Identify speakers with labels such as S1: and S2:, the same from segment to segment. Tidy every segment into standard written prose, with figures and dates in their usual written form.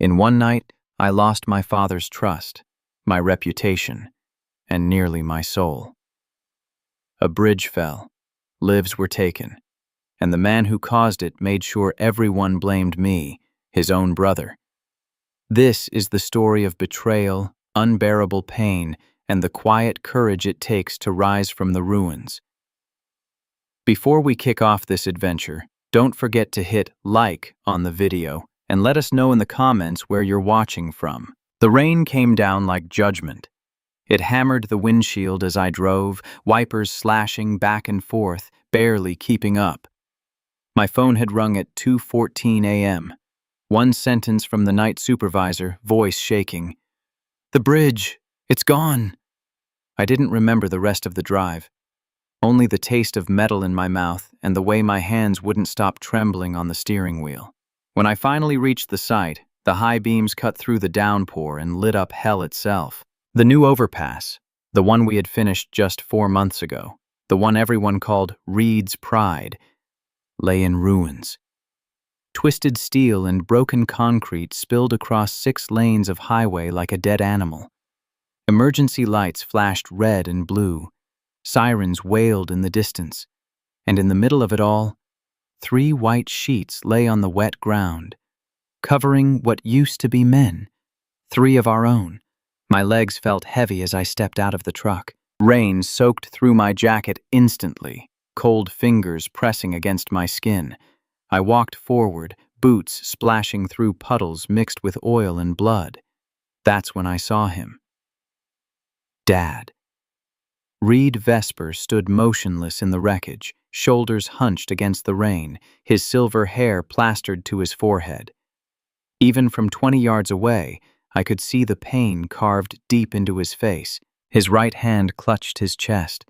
S1: In one night, I lost my father's trust, my reputation, and nearly my soul. A bridge fell, lives were taken, and the man who caused it made sure everyone blamed me, his own brother. This is the story of betrayal, unbearable pain, and the quiet courage it takes to rise from the ruins. Before we kick off this adventure, don't forget to hit like on the video and let us know in the comments where you're watching from. The rain came down like judgment. It hammered the windshield as I drove, wipers slashing back and forth, barely keeping up. My phone had rung at 2:14 a.m. One sentence from the night supervisor, voice shaking. "The bridge, it's gone." I didn't remember the rest of the drive. Only the taste of metal in my mouth and the way my hands wouldn't stop trembling on the steering wheel. When I finally reached the site, the high beams cut through the downpour and lit up hell itself. The new overpass, the one we had finished just 4 months ago, the one everyone called Reid's Pride, lay in ruins. Twisted steel and broken concrete spilled across 6 lanes of highway like a dead animal. Emergency lights flashed red and blue. Sirens wailed in the distance, and in the middle of it all, 3 white sheets lay on the wet ground, covering what used to be men, 3 of our own. My legs felt heavy as I stepped out of the truck. Rain soaked through my jacket instantly, cold fingers pressing against my skin. I walked forward, boots splashing through puddles mixed with oil and blood. That's when I saw him. Dad. Reid Vesper stood motionless in the wreckage, shoulders hunched against the rain, his silver hair plastered to his forehead. Even from 20 yards away, I could see the pain carved deep into his face. His right hand clutched his chest,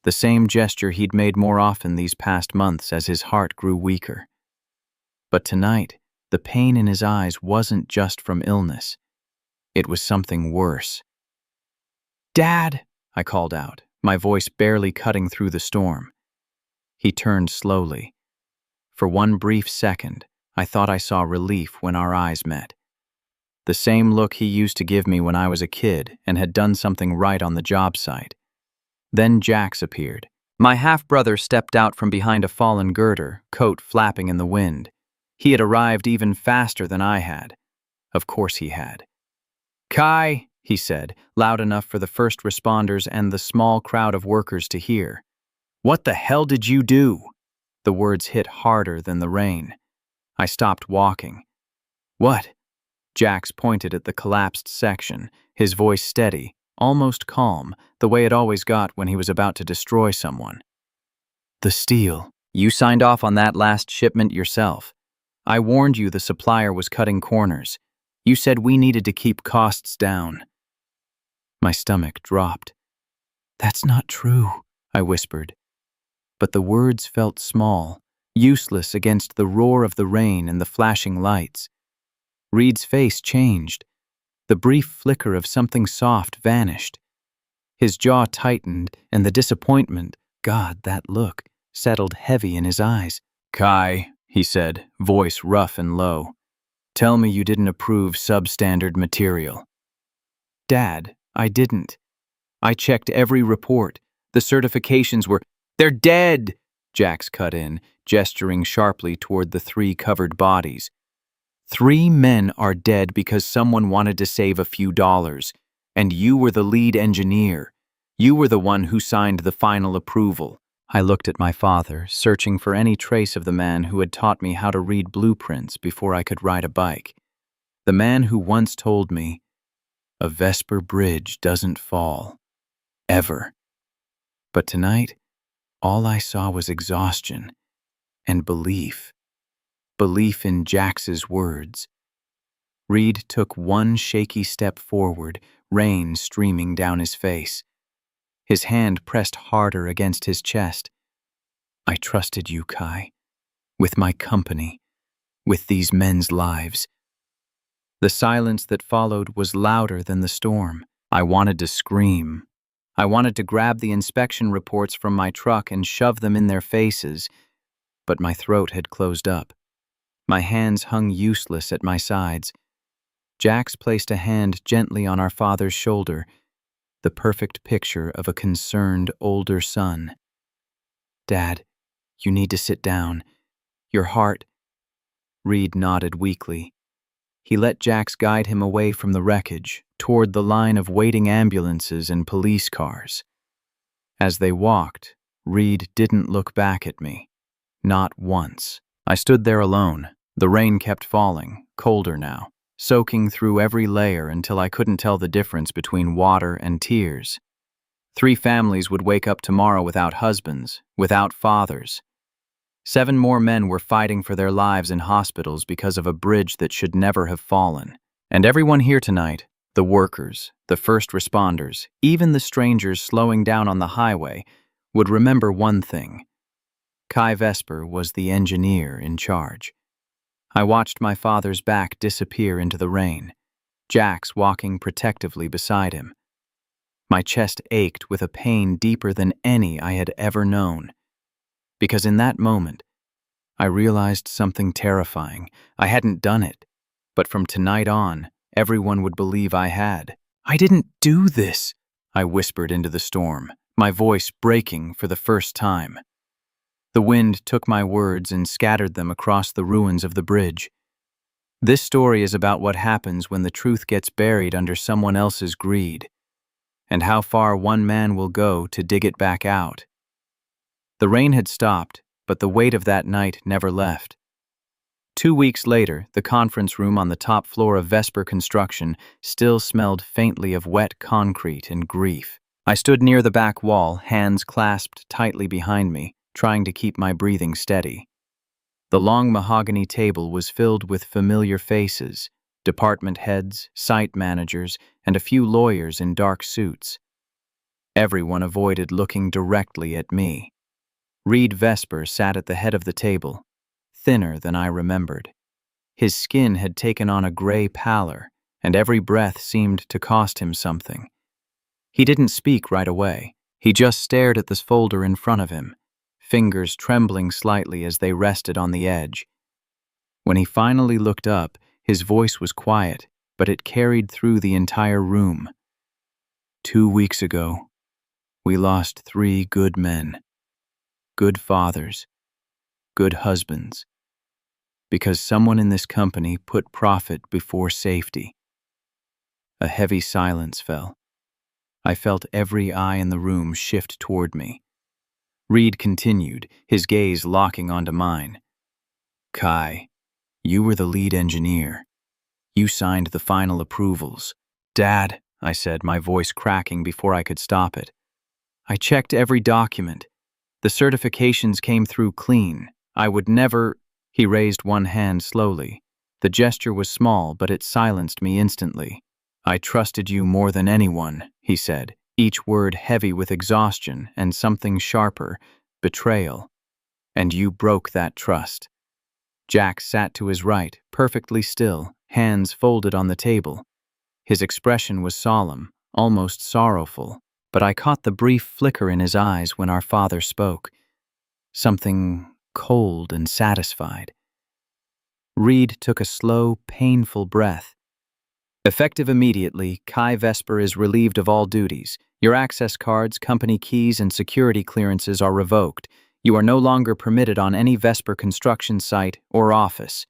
S1: the same gesture he'd made more often these past months as his heart grew weaker. But tonight, the pain in his eyes wasn't just from illness. It was something worse. "Dad!" I called out, my voice barely cutting through the storm. He turned slowly. For one brief second, I thought I saw relief when our eyes met. The same look he used to give me when I was a kid and had done something right on the job site. Then Jax appeared. My half-brother stepped out from behind a fallen girder, coat flapping in the wind. He had arrived even faster than I had. Of course he had. "Kai," he said, loud enough for the first responders and the small crowd of workers to hear. "What the hell did you do?" The words hit harder than the rain. I stopped walking. "What?" Jax pointed at the collapsed section, his voice steady, almost calm, the way it always got when he was about to destroy someone. "The steel. You signed off on that last shipment yourself. I warned you the supplier was cutting corners. You said we needed to keep costs down." My stomach dropped. "That's not true," I whispered. But the words felt small, useless against the roar of the rain and the flashing lights. Reid's face changed. The brief flicker of something soft vanished. His jaw tightened, and the disappointment, God, that look, settled heavy in his eyes. "Kai," he said, voice rough and low, "tell me you didn't approve substandard material." "Dad, I didn't. I checked every report. The certifications were—" "They're dead!" Jax cut in, gesturing sharply toward the 3 covered bodies. 3 men are dead because someone wanted to save a few dollars, and you were the lead engineer. You were the one who signed the final approval. I looked at my father, searching for any trace of the man who had taught me how to read blueprints before I could ride a bike. The man who once told me, "A Vesper bridge doesn't fall. Ever." But tonight, all I saw was exhaustion and belief. Belief in Jax's words. Reid took one shaky step forward, rain streaming down his face. His hand pressed harder against his chest. "I trusted you, Kai. With my company. With these men's lives." The silence that followed was louder than the storm. I wanted to scream. I wanted to grab the inspection reports from my truck and shove them in their faces, but my throat had closed up. My hands hung useless at my sides. Jax placed a hand gently on our father's shoulder, the perfect picture of a concerned older son. "Dad, you need to sit down. Your heart—" Reid nodded weakly. He let Jax guide him away from the wreckage, toward the line of waiting ambulances and police cars. As they walked, Reid didn't look back at me. Not once. I stood there alone. The rain kept falling, colder now, soaking through every layer until I couldn't tell the difference between water and tears. 3 families would wake up tomorrow without husbands, without fathers. 7 more men were fighting for their lives in hospitals because of a bridge that should never have fallen. And everyone here tonight, the workers, the first responders, even the strangers slowing down on the highway, would remember one thing. Reid Vesper was the engineer in charge. I watched my father's back disappear into the rain, Jax walking protectively beside him. My chest ached with a pain deeper than any I had ever known. Because in that moment, I realized something terrifying. I hadn't done it, but from tonight on, everyone would believe I had. "I didn't do this," I whispered into the storm, my voice breaking for the first time. The wind took my words and scattered them across the ruins of the bridge. This story is about what happens when the truth gets buried under someone else's greed, and how far one man will go to dig it back out. The rain had stopped, but the weight of that night never left. 2 weeks later, the conference room on the top floor of Vesper Construction still smelled faintly of wet concrete and grief. I stood near the back wall, hands clasped tightly behind me, trying to keep my breathing steady. The long mahogany table was filled with familiar faces, department heads, site managers, and a few lawyers in dark suits. Everyone avoided looking directly at me. Reid Vesper sat at the head of the table, thinner than I remembered. His skin had taken on a gray pallor, and every breath seemed to cost him something. He didn't speak right away. He just stared at this folder in front of him, fingers trembling slightly as they rested on the edge. When he finally looked up, his voice was quiet, but it carried through the entire room. 2 weeks ago, we lost 3 good men, good fathers, good husbands, because someone in this company put profit before safety. A heavy silence fell. I felt every eye in the room shift toward me. Reid continued, his gaze locking onto mine. "Kai, you were the lead engineer. You signed the final approvals." "Dad," I said, my voice cracking before I could stop it. "I checked every document. The certifications came through clean. I would never—" He raised one hand slowly. The gesture was small, but it silenced me instantly. "I trusted you more than anyone," he said, each word heavy with exhaustion and something sharper, betrayal. "And you broke that trust." Jax sat to his right, perfectly still, hands folded on the table. His expression was solemn, almost sorrowful, but I caught the brief flicker in his eyes when our father spoke. Something cold and satisfied. Reid took a slow, painful breath. "Effective immediately, Reid Vesper is relieved of all duties. Your access cards, company keys, and security clearances are revoked. You are no longer permitted on any Vesper construction site or office."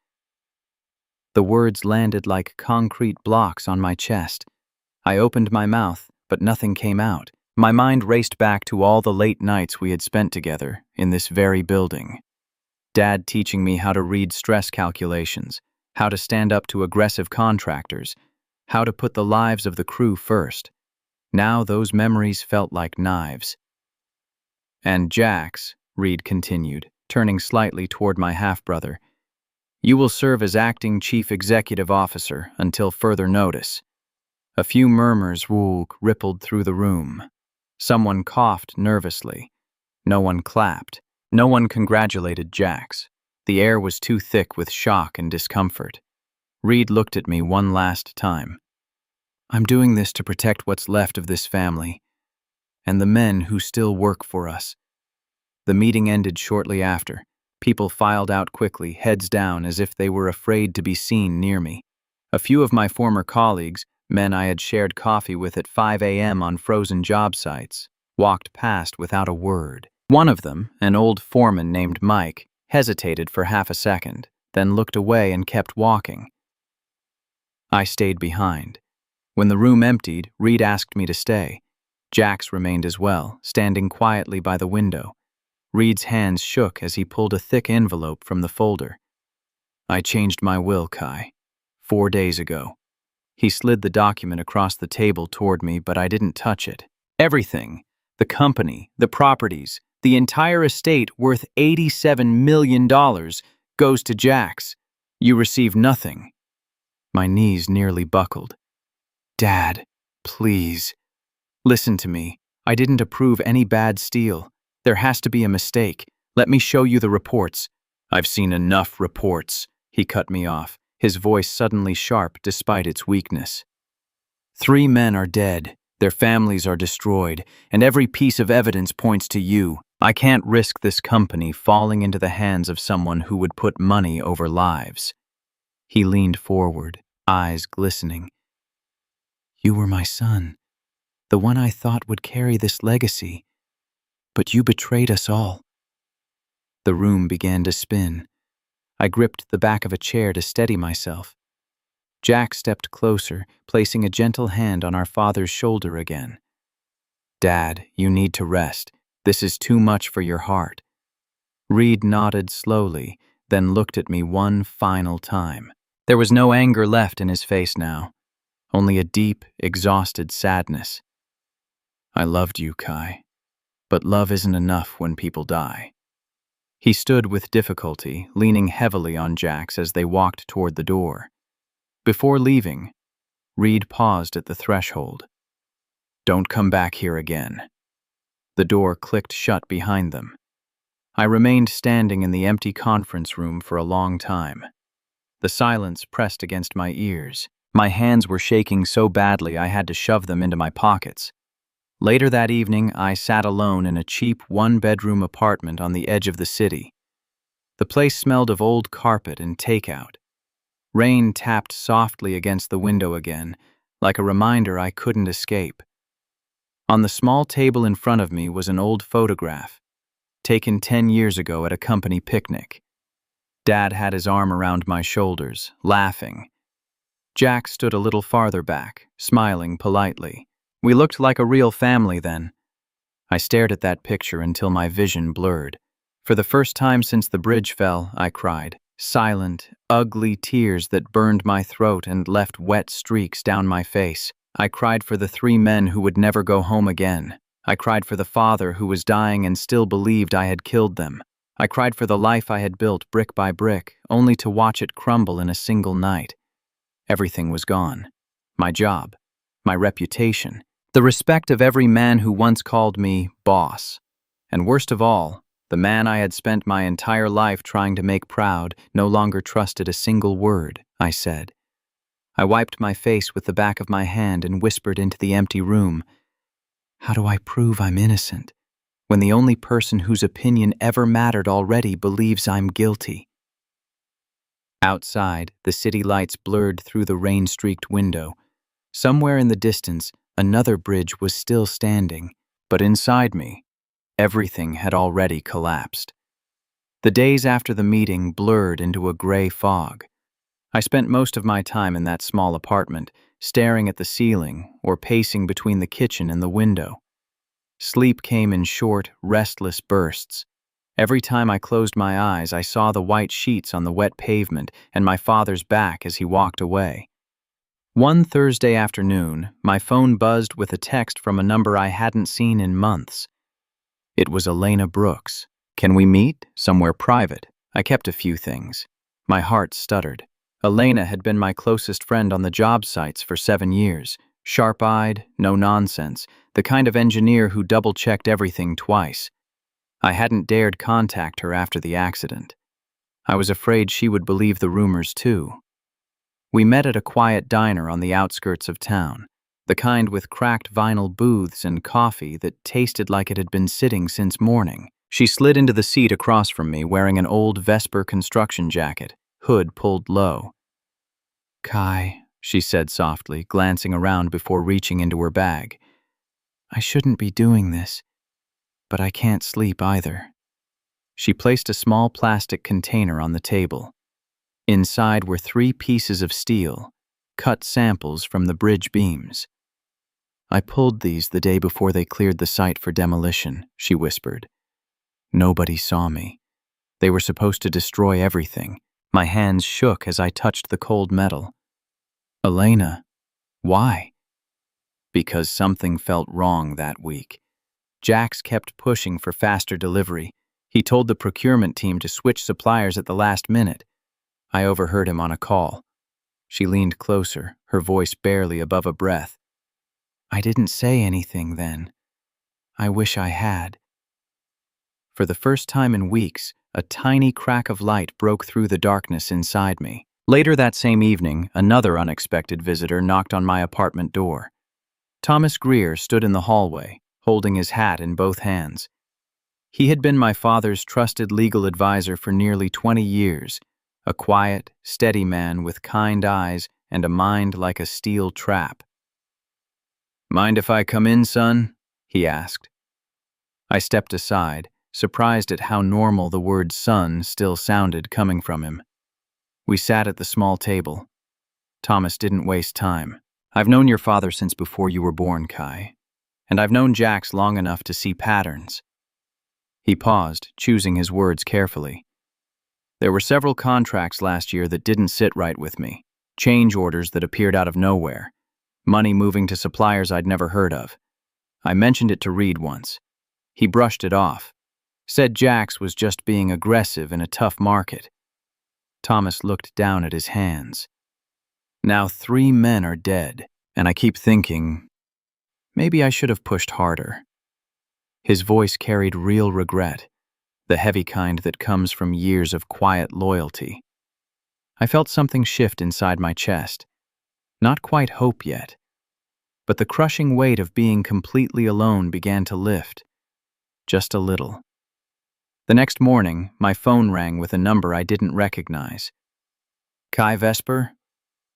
S1: The words landed like concrete blocks on my chest. I opened my mouth, but nothing came out. My mind raced back to all the late nights we had spent together in this very building. Dad teaching me how to read stress calculations, how to stand up to aggressive contractors, how to put the lives of the crew first. Now those memories felt like knives. "And Jax," Reid continued, turning slightly toward my half-brother, "you will serve as acting chief executive officer until further notice." A few murmurs rippled through the room. Someone coughed nervously. No one clapped. No one congratulated Jax. The air was too thick with shock and discomfort. Reid looked at me one last time. "I'm doing this to protect what's left of this family, and the men who still work for us." The meeting ended shortly after. People filed out quickly, heads down, as if they were afraid to be seen near me. A few of my former colleagues, men I had shared coffee with at 5 a.m. on frozen job sites, walked past without a word. One of them, an old foreman named Mike, hesitated for half a second, then looked away and kept walking. I stayed behind. When the room emptied, Reid asked me to stay. Jax remained as well, standing quietly by the window. Reid's hands shook as he pulled a thick envelope from the folder. I changed my will, Kai. 4 days ago. He slid the document across the table toward me, but I didn't touch it. Everything, the company, the properties, the entire estate worth $87 million goes to Jax. You receive nothing. My knees nearly buckled. Dad, please. Listen to me. I didn't approve any bad steal. There has to be a mistake. Let me show you the reports. I've seen enough reports. He cut me off, his voice suddenly sharp despite its weakness. 3 men are dead. Their families are destroyed, and every piece of evidence points to you. I can't risk this company falling into the hands of someone who would put money over lives. He leaned forward, eyes glistening. You were my son, the one I thought would carry this legacy. But you betrayed us all. The room began to spin. I gripped the back of a chair to steady myself. Jack stepped closer, placing a gentle hand on our father's shoulder again. Dad, you need to rest. This is too much for your heart. Reid nodded slowly, then looked at me one final time. There was no anger left in his face now, only a deep, exhausted sadness. I loved you, Kai, but love isn't enough when people die. He stood with difficulty, leaning heavily on Jax as they walked toward the door. Before leaving, Reid paused at the threshold. Don't come back here again. The door clicked shut behind them. I remained standing in the empty conference room for a long time. The silence pressed against my ears. My hands were shaking so badly I had to shove them into my pockets. Later that evening, I sat alone in a cheap one-bedroom apartment on the edge of the city. The place smelled of old carpet and takeout. Rain tapped softly against the window again, like a reminder I couldn't escape. On the small table in front of me was an old photograph, taken 10 years ago at a company picnic. Dad had his arm around my shoulders, laughing. Jack stood a little farther back, smiling politely. We looked like a real family then. I stared at that picture until my vision blurred. For the first time since the bridge fell, I cried. Silent, ugly tears that burned my throat and left wet streaks down my face. I cried for the 3 men who would never go home again. I cried for the father who was dying and still believed I had killed them. I cried for the life I had built brick by brick, only to watch it crumble in a single night. Everything was gone. My job, my reputation, the respect of every man who once called me boss. And worst of all, the man I had spent my entire life trying to make proud no longer trusted a single word I said. I wiped my face with the back of my hand and whispered into the empty room, how do I prove I'm innocent when the only person whose opinion ever mattered already believes I'm guilty? Outside, the city lights blurred through the rain-streaked window. Somewhere in the distance, another bridge was still standing, but inside me, everything had already collapsed. The days after the meeting blurred into a gray fog. I spent most of my time in that small apartment, staring at the ceiling or pacing between the kitchen and the window. Sleep came in short, restless bursts. Every time I closed my eyes, I saw the white sheets on the wet pavement and my father's back as he walked away. One Thursday afternoon, my phone buzzed with a text from a number I hadn't seen in months. It was Elena Brooks. Can we meet? Somewhere private. I kept a few things. My heart stuttered. Elena had been my closest friend on the job sites for 7 years. Sharp-eyed, no nonsense, the kind of engineer who double-checked everything twice. I hadn't dared contact her after the accident. I was afraid she would believe the rumors too. We met at a quiet diner on the outskirts of town, the kind with cracked vinyl booths and coffee that tasted like it had been sitting since morning. She slid into the seat across from me wearing an old Vesper construction jacket, hood pulled low. Kai, she said softly, glancing around before reaching into her bag. I shouldn't be doing this, but I can't sleep either. She placed a small plastic container on the table. Inside were 3 pieces of steel, cut samples from the bridge beams. I pulled these the day before they cleared the site for demolition, she whispered. Nobody saw me. They were supposed to destroy everything. My hands shook as I touched the cold metal. Elena, why? Because something felt wrong that week. Jax kept pushing for faster delivery. He told the procurement team to switch suppliers at the last minute. I overheard him on a call. She leaned closer, her voice barely above a breath. I didn't say anything then. I wish I had. For the first time in weeks, a tiny crack of light broke through the darkness inside me. Later that same evening, another unexpected visitor knocked on my apartment door. Thomas Greer stood in the hallway, holding his hat in both hands. He had been my father's trusted legal advisor for nearly 20 years, a quiet, steady man with kind eyes and a mind like a steel trap. Mind if I come in, son? He asked. I stepped aside, surprised at how normal the word son still sounded coming from him. We sat at the small table. Thomas didn't waste time. I've known your father since before you were born, Kai, and I've known Jax long enough to see patterns. He paused, choosing his words carefully. There were several contracts last year that didn't sit right with me, change orders that appeared out of nowhere, money moving to suppliers I'd never heard of. I mentioned it to Reid once. He brushed it off, said Jax was just being aggressive in a tough market. Thomas looked down at his hands. Now 3 men are dead, and I keep thinking, maybe I should have pushed harder. His voice carried real regret, the heavy kind that comes from years of quiet loyalty. I felt something shift inside my chest. Not quite hope yet, but the crushing weight of being completely alone began to lift, just a little. The next morning, my phone rang with a number I didn't recognize. Kai Vesper?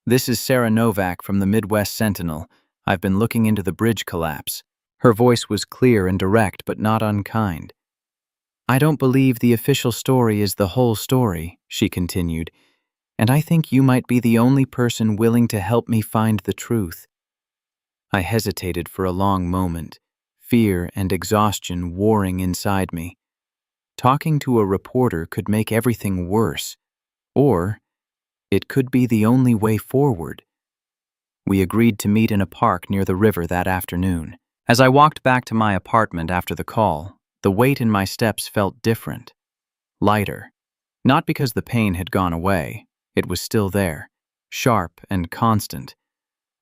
S1: This is Sarah Novak from the Midwest Sentinel. I've been looking into the bridge collapse. Her voice was clear and direct, but not unkind. I don't believe the official story is the whole story, she continued, and I think you might be the only person willing to help me find the truth. I hesitated for a long moment, fear and exhaustion warring inside me. Talking to a reporter could make everything worse, or it could be the only way forward. We agreed to meet in a park near the river that afternoon. As I walked back to my apartment after the call, the weight in my steps felt different, lighter. Not because the pain had gone away, it was still there, sharp and constant,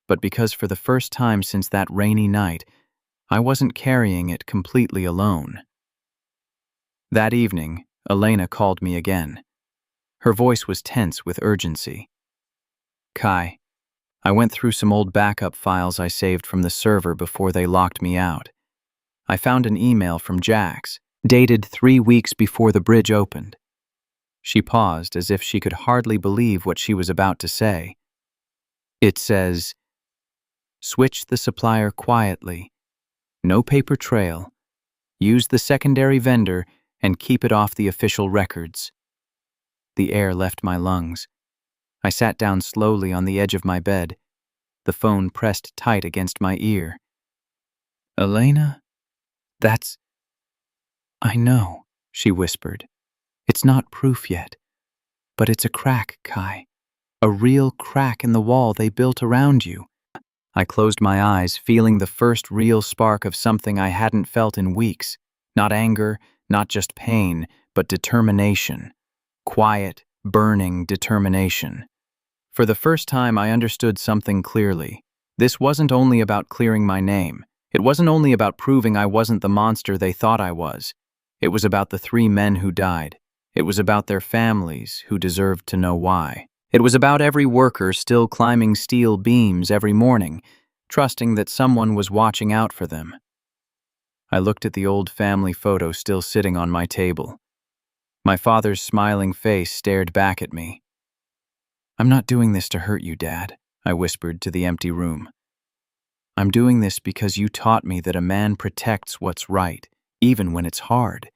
S1: but because for the first time since that rainy night, I wasn't carrying it completely alone. That evening, Elena called me again. Her voice was tense with urgency. Kai, I went through some old backup files I saved from the server before they locked me out. I found an email from Jax, dated 3 weeks before the bridge opened. She paused as if she could hardly believe what she was about to say. It says, switch the supplier quietly. No paper trail. Use the secondary vendor and keep it off the official records. The air left my lungs. I sat down slowly on the edge of my bed, the phone pressed tight against my ear. Elena? That's... I know, she whispered. It's not proof yet, but it's a crack, Kai. A real crack in the wall they built around you. I closed my eyes, feeling the first real spark of something I hadn't felt in weeks. Not anger, not just pain, but determination. Quiet, burning determination. For the first time, I understood something clearly. This wasn't only about clearing my name. It wasn't only about proving I wasn't the monster they thought I was. It was about the 3 men who died. It was about their families who deserved to know why. It was about every worker still climbing steel beams every morning, trusting that someone was watching out for them. I looked at the old family photo still sitting on my table. My father's smiling face stared back at me. I'm not doing this to hurt you, Dad, I whispered to the empty room. I'm doing this because you taught me that a man protects what's right, even when it's hard.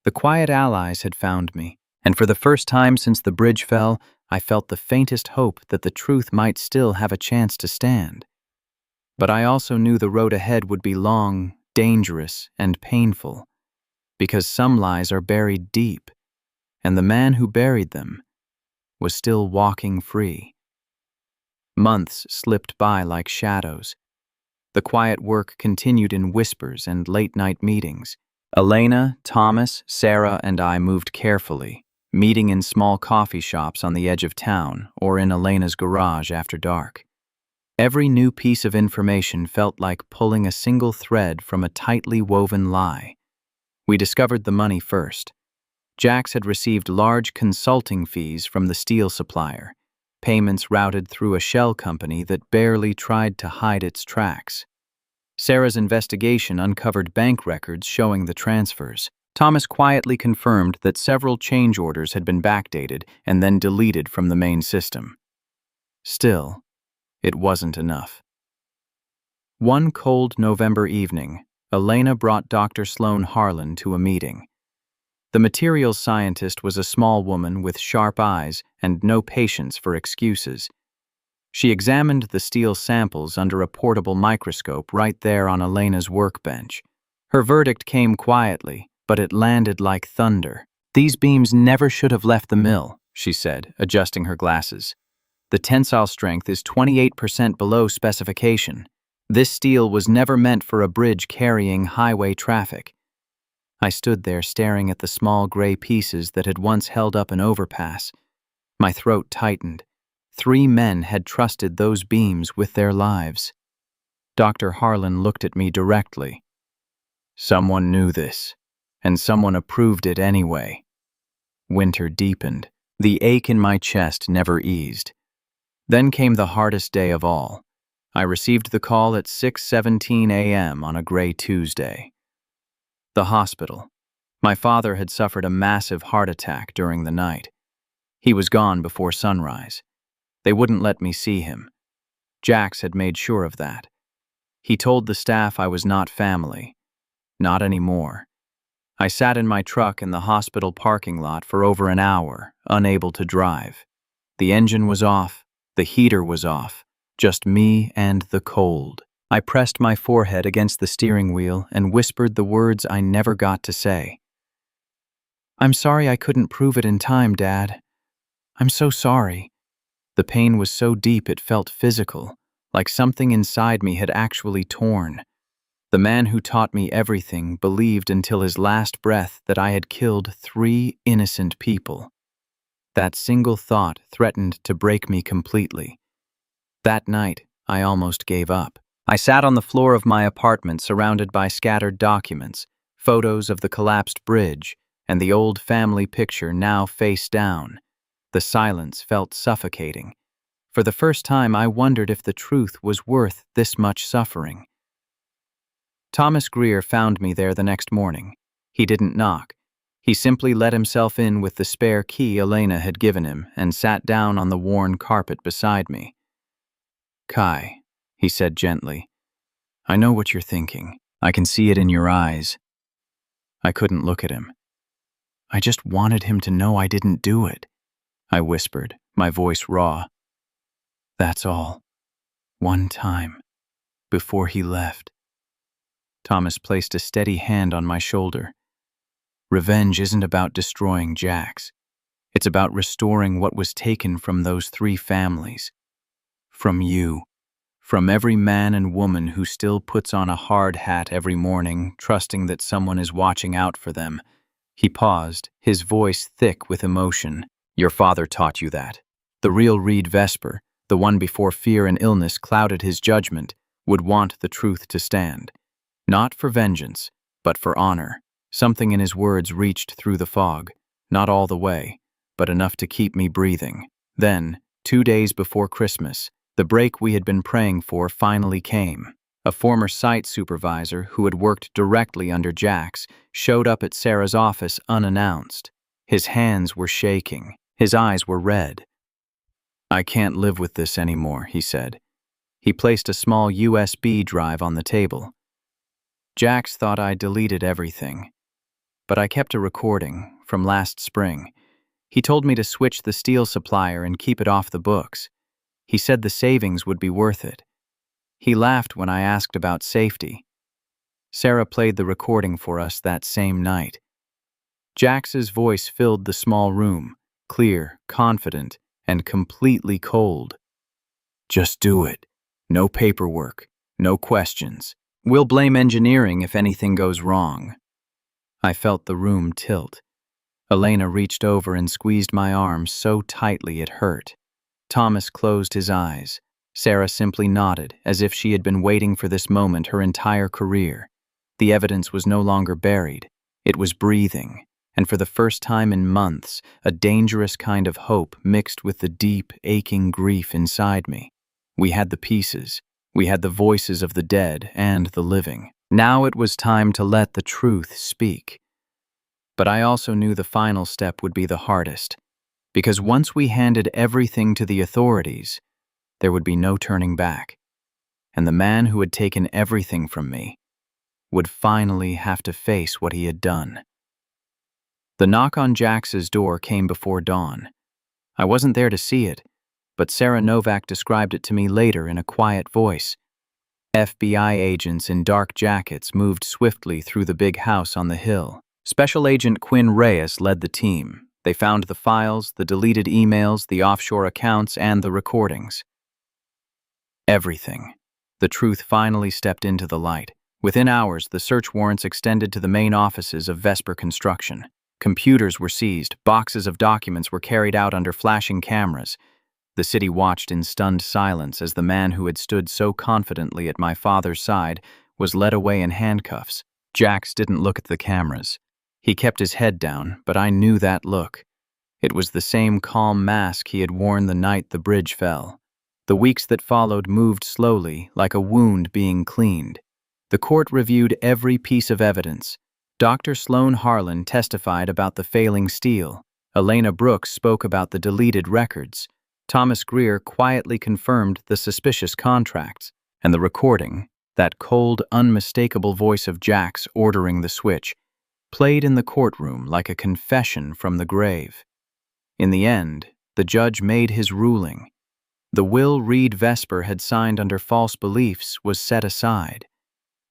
S1: The quiet allies had found me, and for the first time since the bridge fell, I felt the faintest hope that the truth might still have a chance to stand. But I also knew the road ahead would be long, dangerous, and painful, because some lies are buried deep, and the man who buried them was still walking free. Months slipped by like shadows. The quiet work continued in whispers and late-night meetings. Elena, Thomas, Sarah, and I moved carefully, meeting in small coffee shops on the edge of town or in Elena's garage after dark. Every new piece of information felt like pulling a single thread from a tightly woven lie. We discovered the money first. Jax had received large consulting fees from the steel supplier, payments routed through a shell company that barely tried to hide its tracks. Sarah's investigation uncovered bank records showing the transfers. Thomas quietly confirmed that several change orders had been backdated and then deleted from the main system. Still, it wasn't enough. One cold November evening, Elena brought Dr. Sloane Harlan to a meeting. The materials scientist was a small woman with sharp eyes and no patience for excuses. She examined the steel samples under a portable microscope right there on Elena's workbench. Her verdict came quietly, but it landed like thunder. "These beams never should have left the mill," she said, adjusting her glasses. "The tensile strength is 28% below specification. This steel was never meant for a bridge carrying highway traffic." I stood there staring at the small gray pieces that had once held up an overpass. My throat tightened. 3 men had trusted those beams with their lives. Dr. Harlan looked at me directly. "Someone knew this, and someone approved it anyway." Winter deepened. The ache in my chest never eased. Then came the hardest day of all. I received the call at 6:17 a.m. on a gray Tuesday. The hospital. My father had suffered a massive heart attack during the night. He was gone before sunrise. They wouldn't let me see him. Jax had made sure of that. He told the staff I was not family. Not anymore. I sat in my truck in the hospital parking lot for over an hour, unable to drive. The engine was off, the heater was off, just me and the cold. I pressed my forehead against the steering wheel and whispered the words I never got to say. "I'm sorry I couldn't prove it in time, Dad. I'm so sorry." The pain was so deep it felt physical, like something inside me had actually torn. The man who taught me everything believed until his last breath that I had killed 3 innocent people. That single thought threatened to break me completely. That night, I almost gave up. I sat on the floor of my apartment surrounded by scattered documents, photos of the collapsed bridge, and the old family picture now face down. The silence felt suffocating. For the first time, I wondered if the truth was worth this much suffering. Thomas Greer found me there the next morning. He didn't knock. He simply let himself in with the spare key Elena had given him and sat down on the worn carpet beside me. "Kai," he said gently, "I know what you're thinking. I can see it in your eyes." I couldn't look at him. "I just wanted him to know I didn't do it," I whispered, my voice raw. "That's all. One time. Before he left." Thomas placed a steady hand on my shoulder. "Revenge isn't about destroying Jax. It's about restoring what was taken from those 3 families. From you. From every man and woman who still puts on a hard hat every morning, trusting that someone is watching out for them." He paused, his voice thick with emotion. "Your father taught you that. The real Reid Vesper, the one before fear and illness clouded his judgment, would want the truth to stand. Not for vengeance, but for honor." Something in his words reached through the fog, not all the way, but enough to keep me breathing. Then, 2 days before Christmas, the break we had been praying for finally came. A former site supervisor who had worked directly under Jax showed up at Sarah's office unannounced. His hands were shaking. His eyes were red. "I can't live with this anymore," he said. He placed a small USB drive on the table. Jax thought I deleted everything, but I kept a recording from last spring. He told me to switch the steel supplier and keep it off the books. He said the savings would be worth it. He laughed when I asked about safety. Sarah played the recording for us that same night. Jax's voice filled the small room, clear, confident, and completely cold. "Just do it. No paperwork. No questions. We'll blame engineering if anything goes wrong." I felt the room tilt. Elena reached over and squeezed my arm so tightly it hurt. Thomas closed his eyes. Sarah simply nodded, as if she had been waiting for this moment her entire career. The evidence was no longer buried. It was breathing, and for the first time in months, a dangerous kind of hope mixed with the deep, aching grief inside me. We had the pieces. We had the voices of the dead and the living. Now it was time to let the truth speak. But I also knew the final step would be the hardest, because once we handed everything to the authorities, there would be no turning back, and the man who had taken everything from me would finally have to face what he had done. The knock on Jax's door came before dawn. I wasn't there to see it, but Sarah Novak described it to me later in a quiet voice. FBI agents in dark jackets moved swiftly through the big house on the hill. Special Agent Quinn Reyes led the team. They found the files, the deleted emails, the offshore accounts, and the recordings. Everything. The truth finally stepped into the light. Within hours, the search warrants extended to the main offices of Vesper Construction. Computers were seized, boxes of documents were carried out under flashing cameras. The city watched in stunned silence as the man who had stood so confidently at my father's side was led away in handcuffs. Jax didn't look at the cameras. He kept his head down, but I knew that look. It was the same calm mask he had worn the night the bridge fell. The weeks that followed moved slowly, like a wound being cleaned. The court reviewed every piece of evidence. Dr. Sloan Harlan testified about the failing steel. Elena Brooks spoke about the deleted records. Thomas Greer quietly confirmed the suspicious contracts. And the recording, that cold, unmistakable voice of Jax ordering the switch, played in the courtroom like a confession from the grave. In the end, the judge made his ruling. The will Reid Vesper had signed under false beliefs was set aside.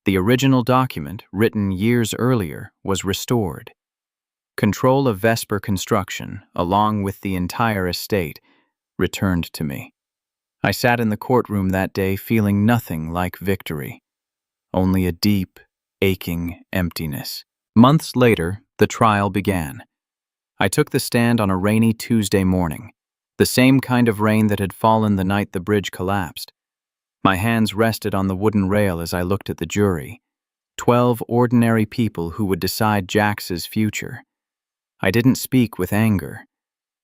S1: The original document, written years earlier, was restored. Control of Vesper Construction, along with the entire estate, returned to me. I sat in the courtroom that day feeling nothing like victory, only a deep, aching emptiness. Months later, the trial began. I took the stand on a rainy Tuesday morning, the same kind of rain that had fallen the night the bridge collapsed. My hands rested on the wooden rail as I looked at the jury. 12 ordinary people who would decide Jax's future. I didn't speak with anger.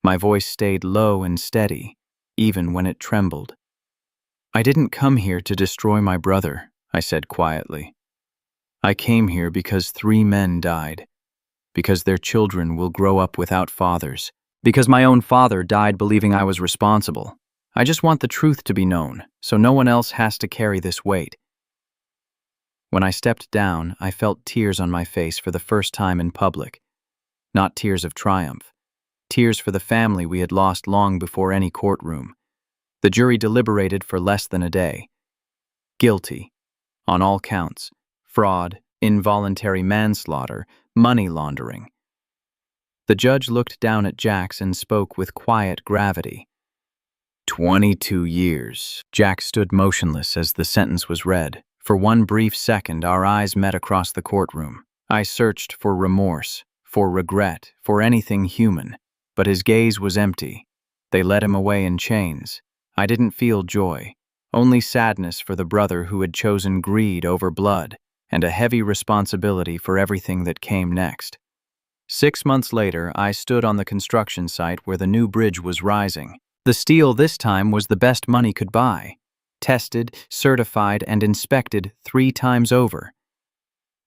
S1: My voice stayed low and steady, even when it trembled. "I didn't come here to destroy my brother," I said quietly. "I came here because 3 men died, because their children will grow up without fathers, because my own father died believing I was responsible. I just want the truth to be known, so no one else has to carry this weight." When I stepped down, I felt tears on my face for the first time in public. Not tears of triumph. Tears for the family we had lost long before any courtroom. The jury deliberated for less than a day. Guilty. On all counts. Fraud, involuntary manslaughter, money laundering. The judge looked down at Jax and spoke with quiet gravity. 22 years. Jax stood motionless as the sentence was read. For one brief second, our eyes met across the courtroom. I searched for remorse, for regret, for anything human, but his gaze was empty. They led him away in chains. I didn't feel joy, only sadness for the brother who had chosen greed over blood, and a heavy responsibility for everything that came next. 6 months later, I stood on the construction site where the new bridge was rising. The steel this time was the best money could buy. Tested, certified, and inspected 3 times over.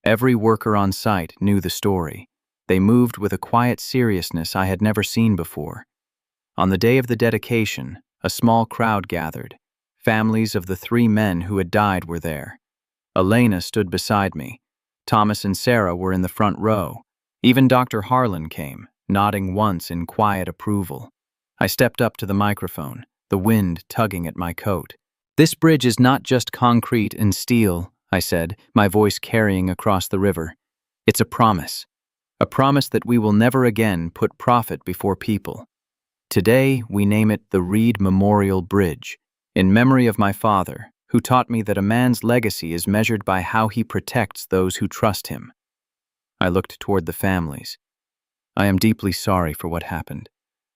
S1: Every worker on site knew the story. They moved with a quiet seriousness I had never seen before. On the day of the dedication, a small crowd gathered. Families of the 3 men who had died were there. Elena stood beside me. Thomas and Sarah were in the front row. Even Dr. Harlan came, nodding once in quiet approval. I stepped up to the microphone, the wind tugging at my coat. "This bridge is not just concrete and steel," I said, my voice carrying across the river. "It's a promise that we will never again put profit before people. Today, we name it the Reid Memorial Bridge, in memory of my father, who taught me that a man's legacy is measured by how he protects those who trust him." I looked toward the families. "I am deeply sorry for what happened.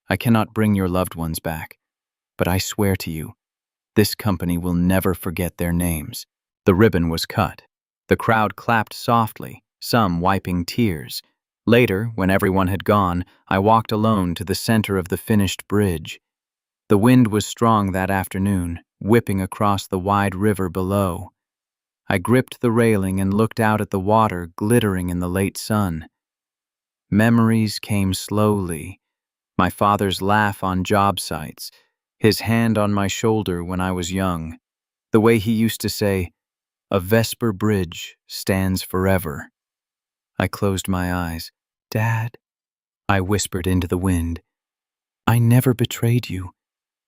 S1: I cannot bring your loved ones back, but I swear to you, this company will never forget their names." The ribbon was cut. The crowd clapped softly, some wiping tears. Later, when everyone had gone, I walked alone to the center of the finished bridge. The wind was strong that afternoon, whipping across the wide river below. I gripped the railing and looked out at the water glittering in the late sun. Memories came slowly. My father's laugh on job sites, his hand on my shoulder when I was young, the way he used to say, "A Vesper bridge stands forever." I closed my eyes. "Dad," I whispered into the wind, "I never betrayed you,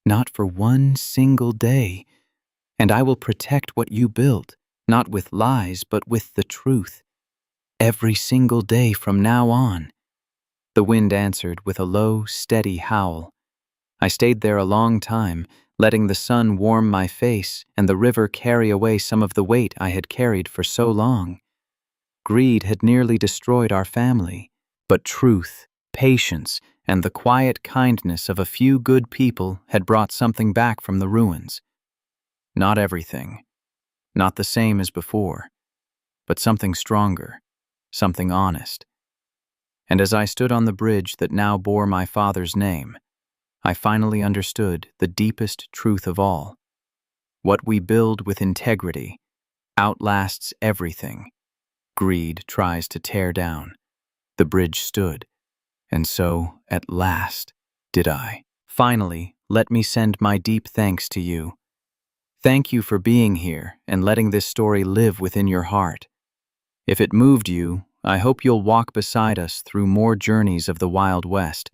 S1: not for one single day, and I will protect what you built, not with lies, but with the truth, every single day from now on." The wind answered with a low, steady howl. I stayed there a long time, letting the sun warm my face and the river carry away some of the weight I had carried for so long. Greed had nearly destroyed our family, but truth, patience, and the quiet kindness of a few good people had brought something back from the ruins. Not everything, not the same as before, but something stronger, something honest. And as I stood on the bridge that now bore my father's name, I finally understood the deepest truth of all. What we build with integrity outlasts everything greed tries to tear down. The bridge stood, and so, at last, did I. Finally, let me send my deep thanks to you. Thank you for being here and letting this story live within your heart. If it moved you, I hope you'll walk beside us through more journeys of the Wild West,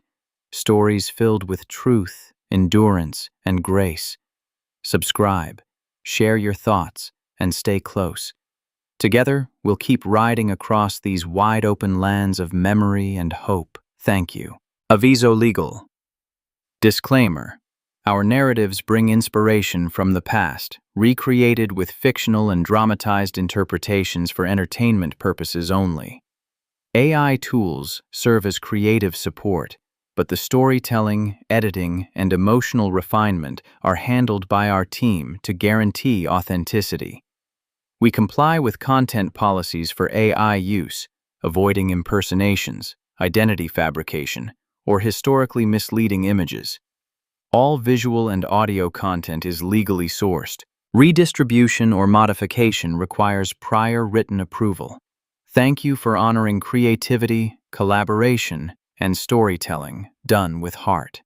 S1: stories filled with truth, endurance, and grace. Subscribe, share your thoughts, and stay close. Together, we'll keep riding across these wide-open lands of memory and hope. Thank you. Aviso Legal. Disclaimer. Our narratives bring inspiration from the past, recreated with fictional and dramatized interpretations for entertainment purposes only. AI tools serve as creative support, but the storytelling, editing, and emotional refinement are handled by our team to guarantee authenticity. We comply with content policies for AI use, avoiding impersonations, identity fabrication, or historically misleading images. All visual and audio content is legally sourced. Redistribution or modification requires prior written approval. Thank you for honoring creativity, collaboration, and storytelling done with heart.